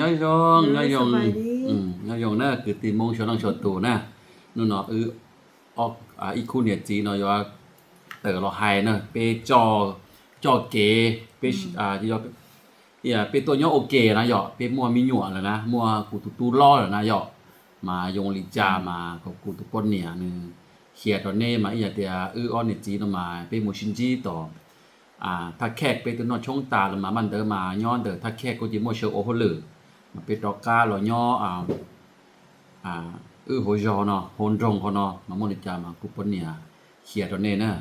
ย่อยยองย่อยยองสบายดีย่อยยองน่ะคือตีมงชนังชดตูนะนู่นเนาะออกอีคู่เนี่ยจีเนาะว่าเตอเราไฮเนาะเปจอเกเปที่ยอเปตัวย่อโอเคนะยอเปมัวมีหยวแล้วนะมัวกูตูล้อแล้วนะยอมายงลิจามากับกูตุปนเนี่ยนึงเขียตอนนี้มาเตียออนเนี่ยจีเนาะมาเปโมชินจีต่อถ้าแขกไปตัวนอช่องตาลงมามันเดอมาย้อนเดอถ้าแขกก็จิโมเชโอโหลือมันเป็นดอกกาหรอย่อโหจอเนาะโหนจงเขาเนาะมาโมนิจามากุปนเนี่ยเขียตอนนี้นะ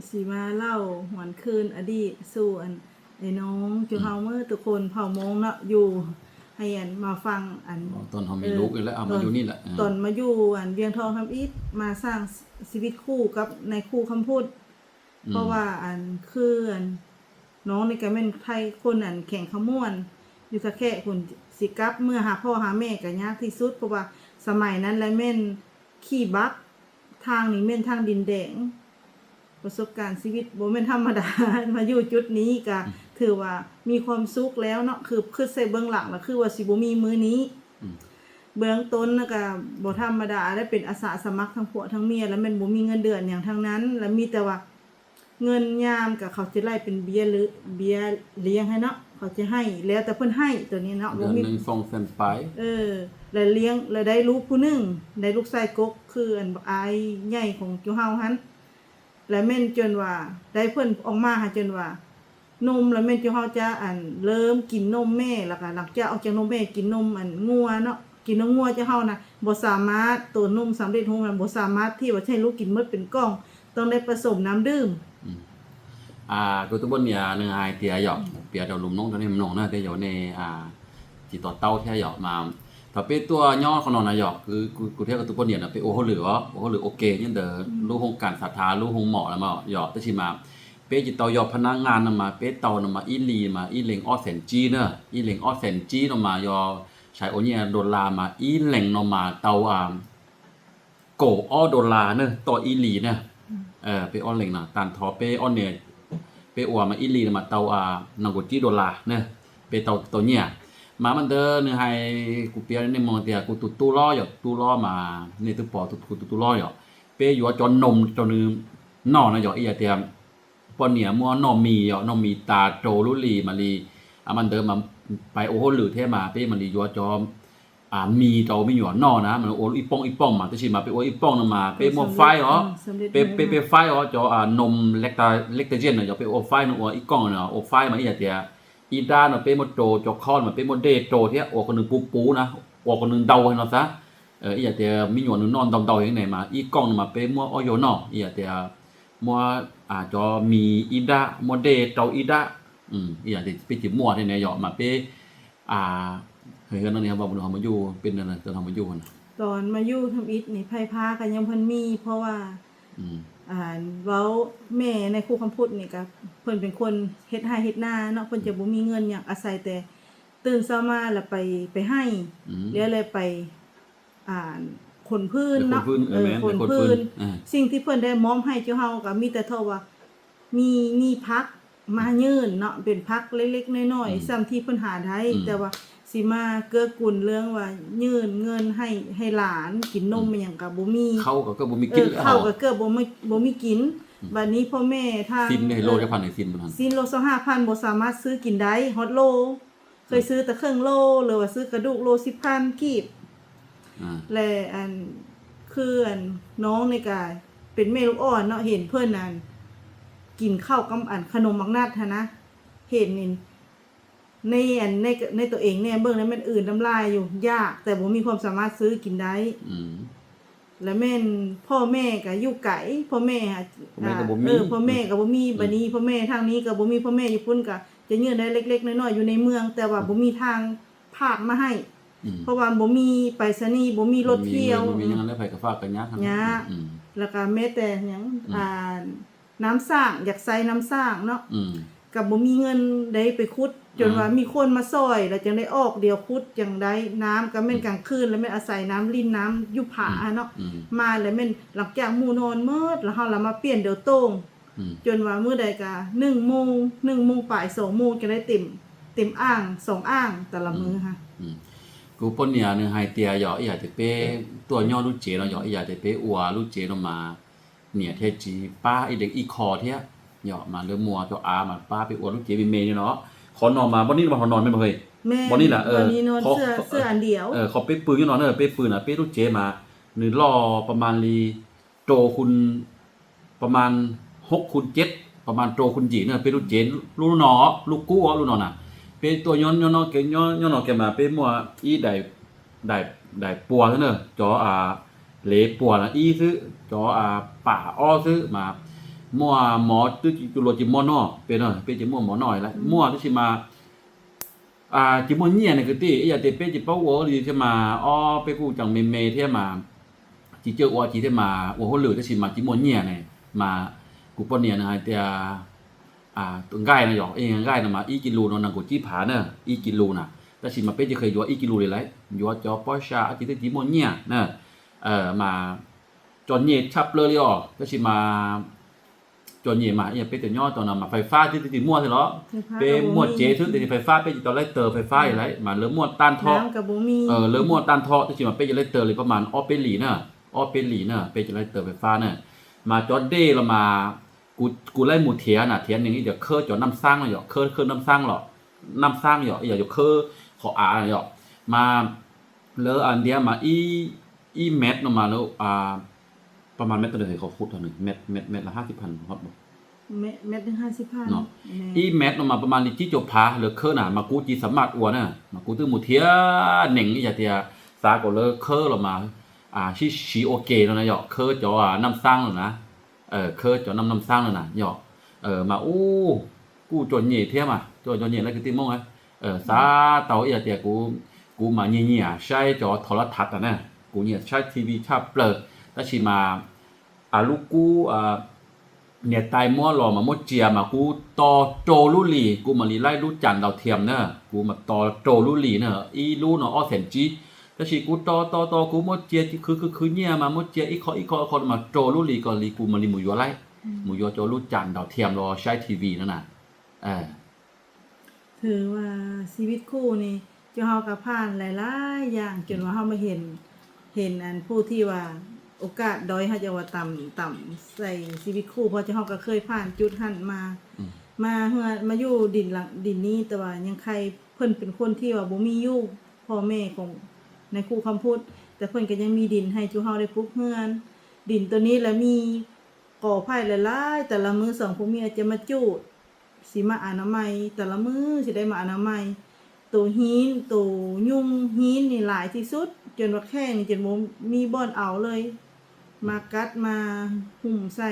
สิมาเล่าหวนคืนอดีตสู่ไอ้น้องจูเฮาเมื่อทุกคนเผ่ามงเนาะอยู่ให้มาฟังตอนเฮามีลูกแล้วมาอยู่นี่แหละตอนมาอยู่เวียงทองทำอิฐมาสร้างชีวิตคู่กับในคู่คำพูดเพราะว่าคือน้องนี่ก็แม่นไทยคนแข่งขมวนอยู่ตะแค่คนสิกลับเมื่อหาพ่อหาแม่ก็ยากที่สุดเพราะว่าสมัยนั้นและแม่นขี่บักทางนี้แม่นทางดินแดงประสบการณ์ชีวิตบ่แม่นธรรมดา มาอยู่จุดนี้ก็ถือว่ามีความสุขแล้วเนาะคือใส่เบื้องหลังแล้วคือว่าสิบ่มีมื้อนี้เบื้องต้นก็บ่ธรรมดาและเป็นอาสาสมัครทั้งผัวทั้งเมียแล้วแม่นบ่มีเงินเดือนหยังทั้งนั้นแล้วมีแต่ว่าเงินยามกับเขาจะไล่เป็นเบี้ยหรือเบี้ยเลี้ยงให้เนาะเขาจะให้แล้วแต่เพิ่นให้ตัวนี้เนาะบ่มี1 2 3ไปแล้วเลี้ยงแล้วได้ลูกผู้นึงได้ลูกชายกกคือบักอายใหญ่ของจุเฮาหั่นแล้วแม่นจนว่าได้เพิ่นออกมาหาจนว่านมแล้วแม่นจุเฮาจะเริ่มกินนมแม่แล้วก็หลังจากออกจากนมแม่กินนมงัวเนาะกินนมงัวจะเฮานะบ่สามารถตัวนมสำเร็จรูปมันบ่สามารถที่ว่าให้ลูกกินหมดเป็นกล่องต้องได้ผสมน้ำดื่มกูตัวบนเนี่ยนึงไอเตียหยอกเปียเดาลุมน้องตอนนี้มันน้องนะเตียอยู่ในจิตต่อเต้าแท้หยอกมาถ้าเป็นตัวย่อของน้องนะหยอกคือกูเทียบกับตัวบนเนี่ยนะเป็นโอโหหรือโอเคยันเดอรู้โครงการศรัทธารู้โครงเหมาะแล้วมาหยอกแต่ชิมาเป็นจิตต่อหยอกพนักงานนำมาเป็นเตานำมาอีลีมาอีเหลงออแสนจีเนอะอีเหลงออแสนจีนำมาหยอใช้โอเนี่ยโดลามาอีเหลงนำมาเตาโกออโดลาเนอะต่ออีลีเนอะเป็นออเหลงนะตันทอเป็นออเนี่ยเปอวมาอีลีมาเตานางกจีโดลาเนอะเปเตาเนี่ยมามันเด้อเนื้อให้กูเปียในมองเตียกูตุล้อหยอกตุล้อมาในตุปอตุล้อหยอกเปอยู่จนนมจนนึงนอนะหยอกอีเตียปอนเนี่ยมัวนอมีหยอกนอมีตาโจลุลีมาลีมันเด้อมาไปโอโหหรือเทมาเปมันลีอยู่จอมมีเตาไม่หยวนอนะมันโออีป้องมาตะชิมาเปโออีป้องนำมาเปมัวไฟอ๋อเปไฟอ๋อจอนมเล็กเตเจนเนาะหยอกเปโอไฟนออีก้องเนาะโอไฟมาอีเตียอีด้านเนาะเป็นโมโตจอกคอนมันเป็นโมเดโตเที่ยออกคนนึงปูนะออกคนนึงเดาให้เนาะซะอีอย่าเตียมีหยวนนึงนอนเดาอย่างไหนมาอีกล้องมาเป็นมัวออยเนาะอีอย่าเตียมัวจอมีอีดาโมเดเตาอีดาอีอย่าเตียไปจิมัวที่ไหนหยอกมาเป็นเฮ้ยนั่นนี่ครับบ่เฮามาอยู่เป็นนั่นน่ะตอนเฮามาอยู่น่ะตอนมาอยู่ทำอิฐนี่ไผพากันยังเพิ่นมีเพราะว่าเว้าแม่ในครูคำพูดนี่ก็เพิ่นเป็นคนเฮ็ดไร่เฮ็ดนาเนาะเพิ่นจะบ่มีเงินหยังอาศัยแต่ตื่นเช้ามาแล้วไปให้แล้วเลยไปขนพื้นเนาะขนพื้นสิ่งที่เพิ่นได้มอบให้เจ้าเฮาก็มีแต่เท่าว่ามีพักมายื่นเนาะเป็นพักเล็กๆน้อยๆซ้ำที่เพิ่นหาได้แต่ว่าสิมาเกื้อกูลเรื่องว่ายื่นเงินให้หลานกินนมอีหยังก็บ่มีเขาก็บ่มีกินแล้วเขาก็เกือบบ่มีกินบัดนี้พ่อแม่ทางซินโลจะพันให้ซินมันซินโล 25,000 บ่สามารถซื้อกินได้ฮอตโลเคยซื้อแต่ครึ่งโลหรือว่าซื้อกระดูกโล 10,000 กีบและคือน้องนี่ก็เป็นแม่ลูกอ่อนเนาะเห็นเพิ่นกินข้าวกับขนมมักนัดหั่นนะเห็นนี่ในตัวเองเนี่ยเบิ่งแล้วมันอื่นน้ำลายอยู่ยากแต่บ่มีความสามารถซื้อกินได้แล้วแม่นพ่อแม่ก็อยู่ไกลพ่อแม่พ่อแม่ก็บ่มีบัดนี้พ่อแม่ทางนี้ก็บ่มีพ่อแม่อยู่พุ่นก็จะยืนได้เล็กๆน้อยๆอยู่ในเมืองแต่ว่าบ่มีทางภาคมาให้เพราะว่าบ่มีไปรษณีย์บ่มีรถเที่ยวบ่มีหยังแล้วไผก็ฝากกันยากแล้วก็แม้แต่หยังน้ำสร้างอยากใส่น้ำสร้างเนาะก็บ่มีเงินได้ไปขุดจนว่ามีคนมาซอยแล้วจังได้ออกเดียวขุดจังได้น้ำก็แม่นกลางคืนแล้วแม่นอาศัยน้ำลิ้นน้ำอยู่ผาเนาะมาแล้วแม่นหลังจากหมู่นอนมืดแล้วเฮาละมาเปลี่ยนเดี๋ยวโต้งจนว่ามื้อใดก็1 โมงปลาย2 โมงจะได้เต็ม ต็มอ่าง2อ่างแต่ละมื้อค่ะ กูปนเนี่ยนึงไฮเตียหยออยากจะเป้ตัวย่อลูกเจเนาะหยออยากจะเป้อัวลูกเจเนาะมาเนี่ยเทจีป้าไอเด็กอีคอเทียหยอมาเรือมัวตัวอามาป้าไปอัวลูกเจมีเมย์เนาะขอนอนมาบ่นี้มาขอนอนไม่บ่เฮ้ย แม่ บ่นี้ล่ะวันนี้นอนเสื้ออันเดียว เขาเป้ปืนอยู่เนาะเป้ปืนน่ะเป้ลูกเจมานี่รอประมาณลีโตคุณประมาณ6คูณ7ประมาณโตคุณจีเนี่ยเป้ลูกเจลูกหนอลูกกู้ลูกหนอน่ะเป้ตัวย้อนเนาะเกย้อนเนาะแกมาเป้มัวอีได้ปัวซะเนอะจอเหลปัวนะอีซื้อจอป่าอ้อซื้อมามั่วหมอตึกจุโรจิมอนอเป็นเนาะเป็นจิมั่วหมอหน่อยละมั่วที่สิมาจิมั่วเนี่ยเนี่ยคือติอย่าเตเป้จิเป้าโวหรือจะมาอ้อไปกูจังเมเที่ยมาจิเจอว่าจิเที่ยมาโอ้โหหรือจะสิมาจิมั่วเนี่ยเนี่ยมากูปนเนี่ยนะฮะแต่ตัวง่ายนะหยอกเองง่ายนะมาอีกิโลเนาะนังกูจี้ผาเนอะอีกิโลน่ะแต่สิมาเป้จะเคยยัวอีกิโลเลยไรยัวจอปอชาจิเตจิมั่วเนี่ยเนอะมาจนเย่ชับเลยอ่ะก็สิมาจนเย่มาเนี่ยเป็นแต่ย่อตอนนั้นมาไฟฟ้าที่ติมั่วใช่เหรอเป็นมั่วเจทึ่งแต่ไฟฟ้าเป็นตอนแรกเตอไฟฟ้าอย่างไรมาเริ่มมั่วต้านท่อน้ำกับบ่มีเริ่มมั่วต้านท่อที่สิมาเป็นจะไรเตอเลยประมาณออเป็นหลีเนอะออเป็นหลีเนอะเป็นจะไรเตอไฟฟ้าเนอะมาจอดเด้เรามากูไล่หมูเทียน่ะเทียนอย่างนี้เดี๋ยวเคอจอน้ำสร้างเลยหรอเคอน้ำสร้างหรอน้ำสร้างหรออย่าเคอขอหรอมาเลออันเดียมาอีเม็ดออกมาแล้วประมาณเม็ดตัวเดียวเขาพูดเท่านึงเม็ดละ50,000ฮอตบ่เม็ดนึง50,000เนาะอีเม็ดออกมาประมาณนี้ที่จบพาเหลือเคอน่ะมากูจีสามารถอัวน่ะมากูตื้อหมูเทียเหน่งอย่าเตียสาก็เลอเคอออกมาชีโอเคแล้วนะหยอกเคอจอน้ำสร้างแล้วนะเคอจอน้ำสร้างแล้วนะหยอกมากูจนเหย่เทียมาจนเหย่แล้วคือติมงไงสาเตาอย่าเตียกูมาเงี้ยใช้จอโทรทัศน์อ่ะนะกูเนี่ยใช้ทีวีชาเปลอแล้วชิมาลูกกูเนี่ยตายมั่วหล่อมามั่วเจียมากูต่อโจลุลีกูมาลีไล่ลูกจันดาวเทียมเนอะกูมาต่อโจลุลีเนอะอีลูเนาะอ้อแสนจีแล้วชิกูต่อกูมั่วเจียคือเนี่ยมามั่วเจียอีคอมาโจลุลีก่อนลีกูมาลีหมูยัวไล่หมูยัวโจลูกจันดาวเทียมรอใช้ทีวีนั่นน่ะถือว่าชีวิตคู่นี่เจ้าเฮาก็ผ่านหลายๆอย่างจนว่าเฮามาเห็นอันผู้ที่ว่าโอกาสด้อยเฮาจะว่าต่ำใส่ชีวิตคู่เพราะเจ้าเฮาก็เคยผ่านจุดหั้นมาเฮือมาอยู่ดินหลังดินนี้แต่ว่ายังใครเพิ่นเป็นคนที่ว่าบ่มีอยู่พ่อแม่ของในครูคำพูดแต่เพิ่นก็ยังมีดินให้จุเฮาได้ปลูกเฮือนดินตัวนี้แล้วมีก่อไผ่หลายๆแต่ละมื้อ2ผัวเมียจะมาจูดสิมาอนามัยแต่ละมื้อสิได้มาอนามัยตัวหินตัวยุงหินนี่หลายที่สุดจนว่าแข้งจนบ่มีบ่อนเอาเลยมากัดมาหุ่มใส่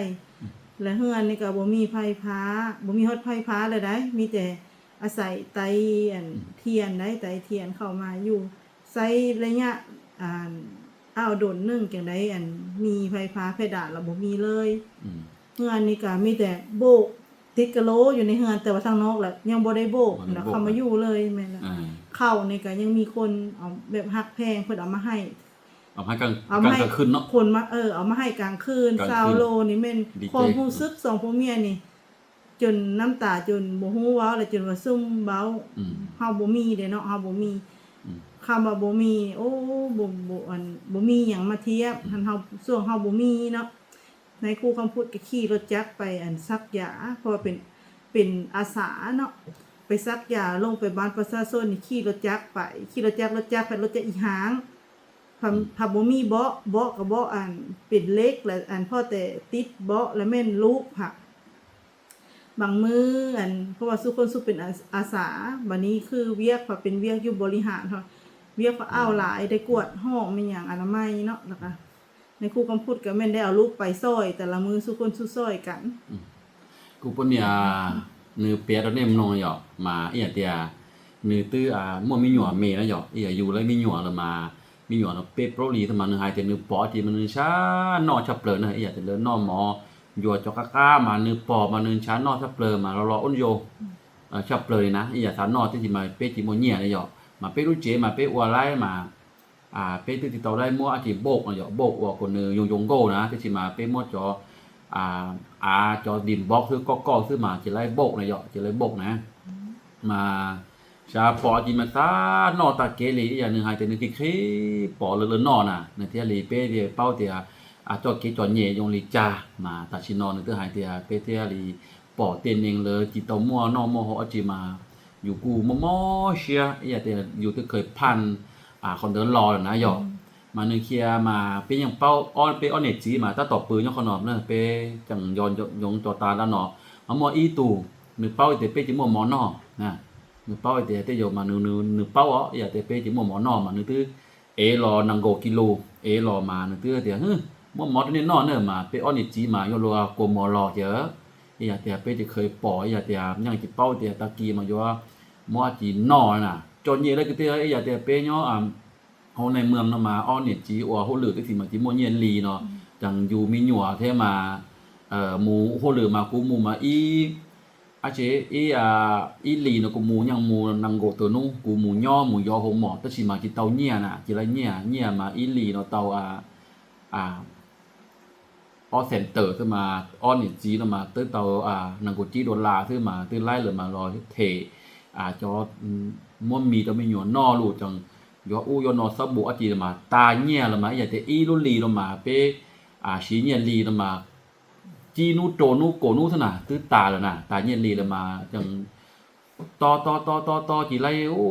และเฮือนนี่ก็บ่มีไฟฟ้าบ่มีฮอดไฟฟ้าเลยได้มีแต่อาศัยไตเทียนได้ไตเทียนเข้ามาอยู่ใช้ระยะโดนนึงจังได๋มีไฟฟ้าเพดานแล้วบ่มีเลยเฮือนนี่ก็มีแต่โบกติดกะโหลอยู่ในเฮือนแต่ว่าทางนอกแหละยังบ่ได้โบกแล้วเข้ามาอยู่เลยแม่นล่ะเข้านี่ก็ยังมีคนเอาแบบฮักแพงเพิ่นเอามาให้กลางคืนเนาะคนมาเอามาให้กลางคืนซาวโลนี่แม่นความรู้สึก2ผัวเมียนี่จนน้ำตาจนบ่ฮู้เว้าแล้วจนว่าซุ่มเว้าเฮาบ่มีเด้เนาะเฮาบ่มีคำว่าบ่มีโอ้บ่มีหยังมาเทียบหันเฮาช่วงเฮาบ่มีเนาะในครูคำพูดก็ขี่รถจักรไปซักยาเพราะว่าเป็นอาสาเนาะไปซักยาลงไปบ้านประชาชนนี่ขี่รถจักรไปขี่รถจักรไปรถจักรอีหางพาบ่มีเบาะก็เบาะเป็นเล็กและพอแต่ติดเบาะแล้วแม่นลูกค่ะบางมื้อเพราะว่าทุกคนเป็นอาสาบัดนี้คือเวียกพอเป็นเวียกอยู่บริหารเฮาเวียกก็หลายได้กวดห้องมีหยังอนามัยเนาะนะคะในครูคำพูดก็แม่นได้เอาลูกไปซอยแต่ละมื้อทุกคนซอยกันกูปนเนี่ยนือเปียดเนี่ยมันนอยมาอีหยังเตียนือตื้อมั่วมีหยัวเมนะหยออีหยังอยู่แล้วมีหยัวแล้วมามีหยัวเนาะเปโปรลีทำมานือหายแต่นือปอที่มันนือช้านอชับเปลนะอีหยังแต่เลอนอหมอหยัวจอกก้ามานือปอมานือช้านอชับเปลมารออ้นโยชับเปลนะอีหยังสานอที่สิมาเปจิโมเนี่ยนะหยอมาเปรูเจมาเปอัวไล่มาเปติดต่อได้มั่วอาทิโบกนะหยอโบกว่าคนนึงยงโก้นะที่สิมาเปมั่วจอจอดินบล็อกซื้อก็ซื้อมาจะไล่โบกนะหยอจะไล่โบกนะมา ชาปอจิมาซานอตาเกลีอย่างนึงหายแต่นึงที่คปอเลนอน่ะในเทียลีเป้เดียเป้าเตียจอเกจอเยยงลีจามาตาชินอนึงเตหายเตียเป้เทียลีปอเตียนเองเลยจิตอมัวนอมอฮอจิมาอยู่กูมอเชียอย่าเตียอยู่ที่เคยพันคนเดินรอนะหยอกมานึงเคลียมาเป็นอย่างเป้าอ้อนเป้อ้อนเนจีมาถ้าตอบปืนยองขนมเนอะเป้จังยอนยงจอตาแล้วเนาะมออีตูนึกเป้าเตเป้จิมัวมอนอนะนึกเป้าเตเตโยมานึกเป้าอ๋ออย่าเตเป้จิมัวมอนอมานึกตื้อรอนังโกกิโลรอมานึกตื้อเตียมัวมอตัวนี้นอเนอะมาเป้อ้อนเนจีมาโยรัวโกมอรอเจออย่าเตเป้จะเคยปออย่าเตยังจิเป้าเตตะกีมาโยว่ามัวจีนอน่ะจนเยเลยก็เตอย่าเตเป้ย่อเฮาในเมืองเนาะมาอ้อนเนจีอัวโหลือก็สิมาจิมัวเยนลีเนาะจังอยู่มีหยัวเทมาหมูโหลือมากูหมูมาอาเจอีลีno ku mu nyang mu nang go to nu ku mu nyo mu yo ho mo ta chi ma ki tau nya na ki la nya ma i li no tau o center ขึ้นมาอ้อนนี่จีเนาะมาตื้อเตานางกูจี$ขึ้นมาตื้อไล่เลยมารอเทจอม่วนมีตะไม่หยวนนอลูจังยออู้ยอนอซับบุอาจีมาตาเงี้ยละมาอย่าแต่อีลุลีละมาเปชีเงี้ยลีละมาจีนูโตนูโกนูซะน่ะตื้อตาแล้วน่ะตาเงี้ยลีละมาจังต่อจีไล่โอ้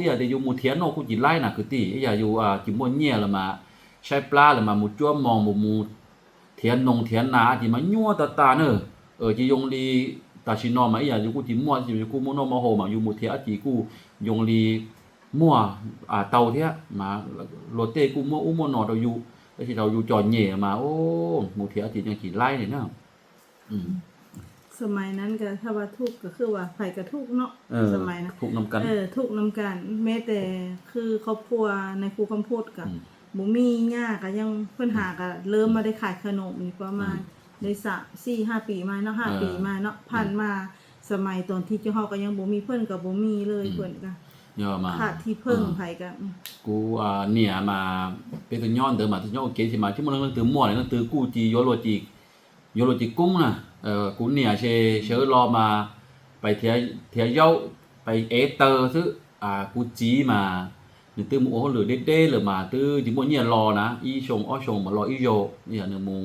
อย่าแต่อยู่หมู่เทียนเนาะกูจีไล่น่ะคือติอย่าอยู่จิม่วนเงี้ยละมาใช้ปลาละมาหมู่จ้วมมองบ่หมู่เทียนนาที่มายั่วตาเนอะจียงลีตาชินอมาอย่าอยู่กูจีมั่วจีอยู่กูมั่วมาโหมาอยู่หมู่เทียจีกูยงลีมั่วเตาเทียมาโรเต้กูมั่วอู้มั่วนอเราอยู่แล้วที่เราอยู่จอเหย่มาโอ้หมู่เทียจีจังกี่ไล่เนี่ยเนาะสมัยนั้นก็ถ้าว่าทุกข์ก็คือว่าไผก็ทุกข์เนาะสมัยนะทุกนํกันทุกข์นํกันแม้แต่คือครอบครัวในครูคำพูดก็บ่มีย่าก็ยังเพิ่นหาก็เริ่มมาได้ขายขนมนี่ประมาณได้4-5 ปีมาเนาะ5 ปีมาเนาะผ่านมาสมัยตอนที่เจ้าเฮาก็ยังบ่มีเพิ่นก็บ่มีเลยเพิ่นก็ย่อมาขาดที่เพิ่งไผก็กูเนี่ยมาเป็นตัวย้อนเดิมมาที่ย้อนเกสิมาที่มันเรื่องตือมั่วเนี่ยตือกูจีโยโลจิกุ้งน่ะกูเนี่ยเชรอมาไปเทียเย้าไปเอเตอร์ซื้อกูจีมาหนึ่งตื้อหมูหรือเด้หรือมาตื้อจิโมเนี่ยรอนะอีชงอ้อชงมารออีโยเนี่ยหนึ่งมู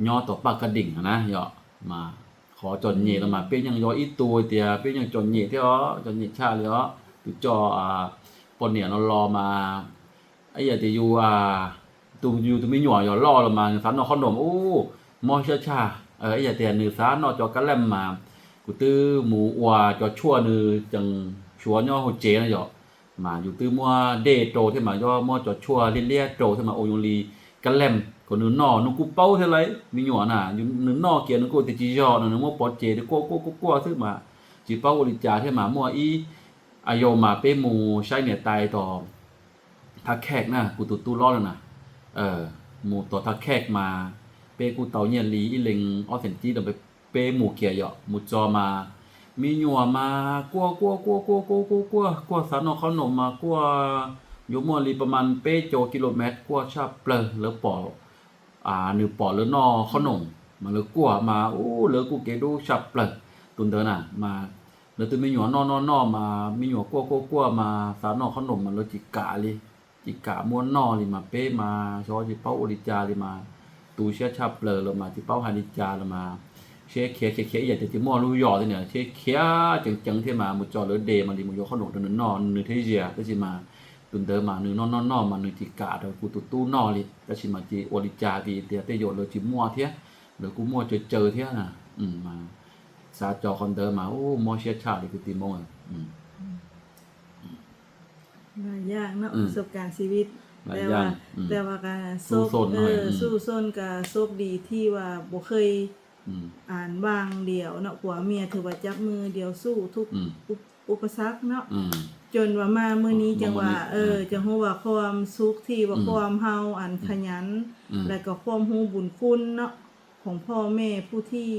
ย่อต่อปากกระดิ่งนะเหยาะมาขอจนเย่แล้วมาเป็นยังย่ออีตัวเตียเป็นยังจนเย่ที่อ๋อจนเย่ชาเลยอ๋อตุจอปนเนี่ยเรารอมาไอ้อย่าจะอยู่ตุอยู่ตุไม่หน่วยย่อรอเรามาสันนอขนมโอ้มอชาไอ้อย่าเตียนือสานอจอกระแลมมากูตื้อหมูอัวจอชั่วนือจังชัวย่อโฮเจนะเหยาะมาอยู่ตื้อมัวเดโตที่มาย่อมัวจอชั่วเลี่ยโตที่มาโอยงลีกระแลมก็นึนอนุกูเป้าเท่าไรมีหยวนอยู่นึนอเกียนึกูติจิจอนึมัวปอเจตกัวซื้อมาจิเป้าบริจาที่มามัวอายมาเป้หมูใช้เนี่ยตายต่อทักแขกนะกูตู้รอดแล้วนะหมูต่อทักแขกมาเป้กูเตาเนี่ยลีอีเล็งออเซนจีเดินไปเป้หมูเกียเหยาะหมูจอมามีหยัวมากัวสานอขนมมากัวอยู่มัวลีประมาณเป้โจกิโลเมตรกัวชาเปลหรือปอหนึ่งปอหรือนอขนมมาเลยกัวมาโอ้เหลือกูเกดูชาเปลตุนเดินน่ะมาแล้วตัวมีหยัวนอมามีหยัวกัวมาสานอขนมมาเลยจิกะม้วนนอลีมาเป้มาชอจิเป้าอริจาลีมาตูเชียชาเปลแล้วมาจิเป้าฮาริจาแล้วมาเช็คเคียอย่าจะจิมัวรู้ยอเนี่ยเช็คเคียจังที่มามุจอหรือเดมาลีมุยขนมตัวนึงนอนนึงเทียก็จิมาตุนเดิมมานึงนอมานึงจิกะเดกูตู้นอลิก็ชิมาจิอริจาดีเตียเตโยเลยจิมัวเทียหรือกูมัวเจอเทียน่ะมาซาจอคอนเดิมมาโอ้มอเชียชาดิกูติโมหลายอย่างเนาะประสบการณ์ชีวิตแต่ว่าการสู้ซนกับโชคดีที่ว่าบ่เคยอ่านบางเดียวเนาะผัวเมียถือว่าจับมือเดียวสู้ทุกอุปสรรคเนาะจนว่ามามื้อนี้จังว่าจังฮู้ว่าความสุขที่ว่าความเฮาอันขยันและก็ความรู้บุญคุณเนาะของพ่อแม่ผู้ที่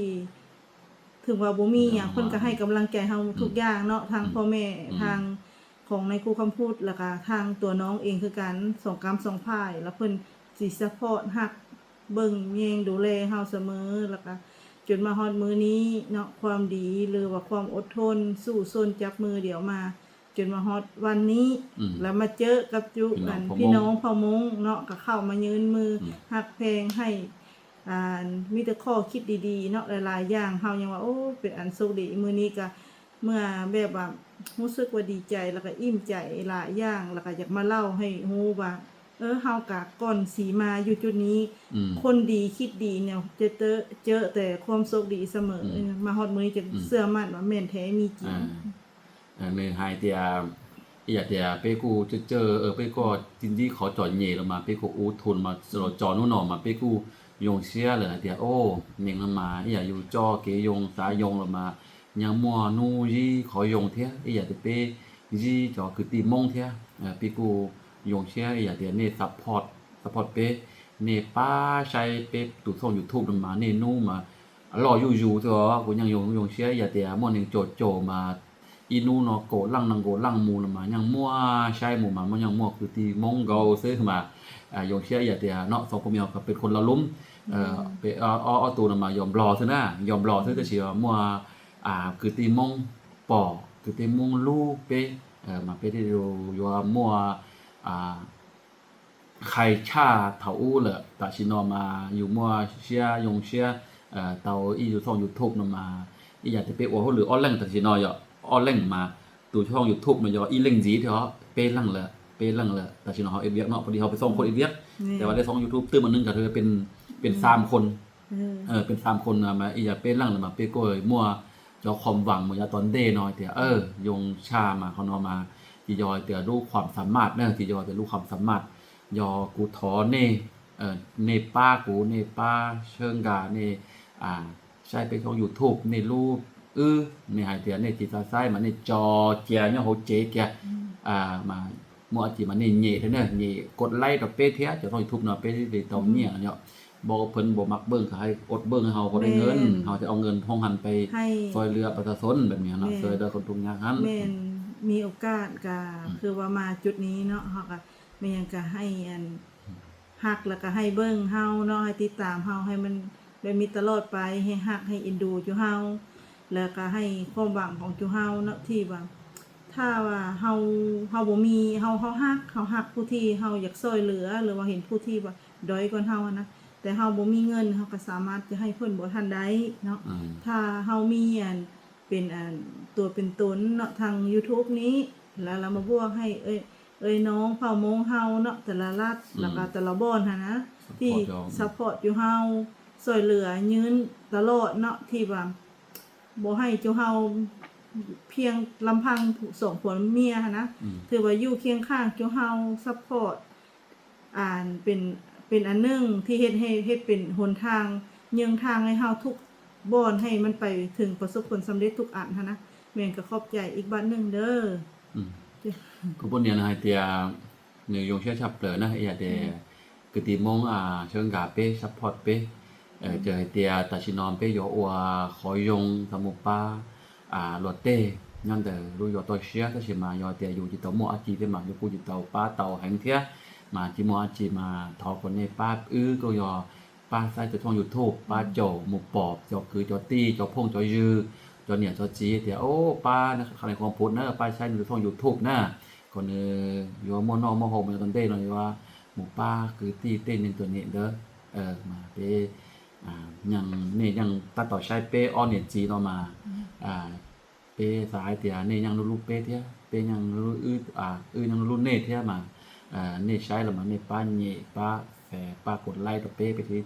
ถึงว่าบ่มีหยังเพิ่นก็ให้กำลังใจเฮาทุกอย่างเนาะทางพ่อแม่ทางของในครูคำพูดแล้วก็ทางตัวน้องเองคือกัน2กรรม2พายแล้วเพิ่นสิซัพพอร์ตฮักเบิ่งแยงดูแลเฮาเสมอแล้วก็จนมาฮอดมื้อนี้เนาะความดีหรือว่าความอดทนสู้ซนจับมือเดี๋ยวมา จนมาฮอดวันนี้ แล้วมาเจอกับจุ พี่น้อง พี่น้องพ่อมงเนาะก็เข้ามายืนมือฮักเพลงให้มีแต่ข้อคิดดีๆเนาะหลายๆอย่างเฮายังว่าโอ้เป็นอันโชคดีมื้อนี้ก็เมื่อแบบว่ารู้สึกว่าดีใจแล้วก็อิ่มใจหลายอย่างแล้วก็อยากมาเล่าให้ฮู้ว่าเฮาก็ก่อนสิมาอยู่จุดนี้ คนดีคิดดีเนี่ยจะเจอแต่ความโชคดีเสมอมาฮอดมื้อนี้จะเชื่อมั่นว่าแม่นแท้มีจริง ในhai tia iya tia pe ku chơi pe ko tin di khó chọn nhẹ là mà pe ko u thun mà rồi chọn nó nọ mà pe ku dùng xe là tia ô nhưng mà iya yu cho cái dùng xã dùng là mà nhà mua nu gì khó dùng thế iya tia pe gì cho cứ tìm mong thế pe ku dùng xe iya tia nè support pe nè pa sai pe tụ thông YouTube mà nè nu mà lo yu thôi cũngยังdùng xe iya tia mua nên chỗ mà inu nó cổ lăng mù mà nhang mua sai mù mà nhang muaคือที่มองเกาซื้อมายงเชียอย่าแต่เนาะสองคนยอก็เป็นคนละลุ่มไปเอาตัวมายอมรอซะนะยอมรอซื้อก็เชียมัวคือที่มองปอคือที่มองลูกไปมาไปที่อยู่มัวใครชาเถาอู้เลยตาชินอมาอยู่มัวเชียยงเชียเตาอีอยู่ช่อง YouTube นมาอีอยากจะไปโอ้หรืออ้อแรงตาชินออย่าอ้อเล่งมาตัวช่อง YouTube มันจะอีเล่งจีเถอะเป้ลังเลยแต่ชินเขาเอเวียกเนาะพอดีเขาไปส่งคนเอเวียกแต่ว่าได้ส่ง YouTube ตื้อมันนึงก็เธอเป็น3คนเป็น3คนมาอีอยากเป้ลังเลยมาเป้โกยมั่วจอความหวังมันจะตอนเดน้อยเถอะยงชามาเขานอมาที่ยอยเตะลูกความสามารถเนอะที่ยอยเตะลูกความสามารถยอกูถอเนป้ากูเนป้าเชิงกาเนใช่ไปช่อง YouTube ในรูปในhai tia này thì ta sai mà này trò chè nhau hỗ chế kìa mà mua chỉ mà này nhẹ thế này nhẹกดไลค์ต่อเป้เทียจะต้องทุบเนาะเป้ได้ตอนเนี้ยเนาะบ่เพิ่นบ่มักเบิ่งก็ให้อดเบิ่งให้เฮาบ่ได้เงินเฮาจะเอาเงินท้องหันไปซอยเรือประชาชนแบบนี้เนาะซอยเรือคนทุกข์ยากหันแม่นมีโอกาสก็คือว่ามาจุดนี้เนาะเฮาก็แม่นก็ให้ฮักแล้วก็ให้เบิ่งเฮาเนาะให้ติดตามเฮาให้มันได้มีตลอดไปให้ฮักให้เอ็นดูอยู่เฮาแล้วก็ให้ความหวังของจุเฮาเนาะที่ว่าถ้าว่าเฮาบ่มีเฮาฮักผู้ที่เฮาอยากช่วยเหลือหรือว่าเห็นผู้ที่ว่าด้อยกว่าเฮานะแต่เฮาบ่มีเงินเฮาก็สามารถจะให้เพิ่นบ่ทันได้เนาะถ้าเฮามีเป็นตัวเป็นตนเนาะทาง YouTube นี้แล้วเรามาบวกให้น้องเผ่ามงเฮาเนาะแต่ละรัฐแล้วก็แต่ละบ่อนนะที่ซัพพอร์ตอยู่เฮาช่วยเหลือยืนตลอดเนาะที่ว่าบ่ให้เจ้าเฮาเพียงลำพังส่งผลเมียนะถือว่าอยู่เคียงข้างเจ้าเฮาซัพพอร์ตเป็นอันนึงที่เฮ็ดเป็นหนทางยืงทางให้เฮาทุกบ่อนให้มันไปถึงประสบผลสำเร็จทุกอันนะแม่นก็ขอบใจอีกบัดนึงเด้อก็บ่เนี่ยนะhai tia người dùng xe sắp lỡนะiya de cái tìm mong sơn gà pe support pe trời tia ta chỉ nói bây giờ khỏi dùng thằng một ba luật tê nhưngแต่รู้อยู่ตัวเชียก็ใช่มาอยู่แต่อยู่ที่ตัวมัวอาชีพมาอยู่กูที่ตัวป้าตัวแห่งเทียมาที่มัวอาชีพมาทอคนในป้าก็อยู่ป้าใส่จะท่อง YouTube ป้าโจหมูปอบโจคือโจตีโจพงโจยือโจเนี่ยโจจีเดี๋ยวโอ้ป้านะในความพูดนะป้าใช้ในท่อง YouTube นะคนอยู่มัวนอกมัวโฮมันตอนเต้หน่อยว่าหมูป้าคือตีเต้นในตัวนี้เด้อมาไปยังนี่ยังตัดต่อใช้เป้ออนเน็ตจีเนาะมาเป้สายเตียนี่ยังรู้เป้เทียเป้ยังรู้ยังรู้เน็ตเทียมาเน็ตใช้แล้วมาเน็ตป้าเน่ป้าแฝป้ากดไลค์ต่อเป้ไปที่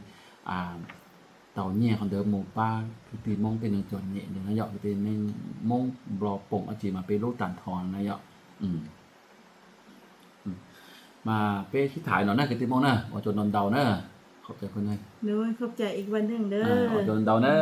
เต่าเนี่ยของเดิมหมู่ป้าคือตีมงเป็นหนึ่งจนเนี่ยเดี๋ยวนะหยอกเป็นในมงบลอป่งอาจีมาเป็นลูกตันทอนนะหยอกมาเป้ที่ถ่ายหน่อยนะคือตีมงนะว่าจนนอนเดานะขอบใจคนให้เด้อขอบใจอีกวันนึงเด้อจนเดาเนอะ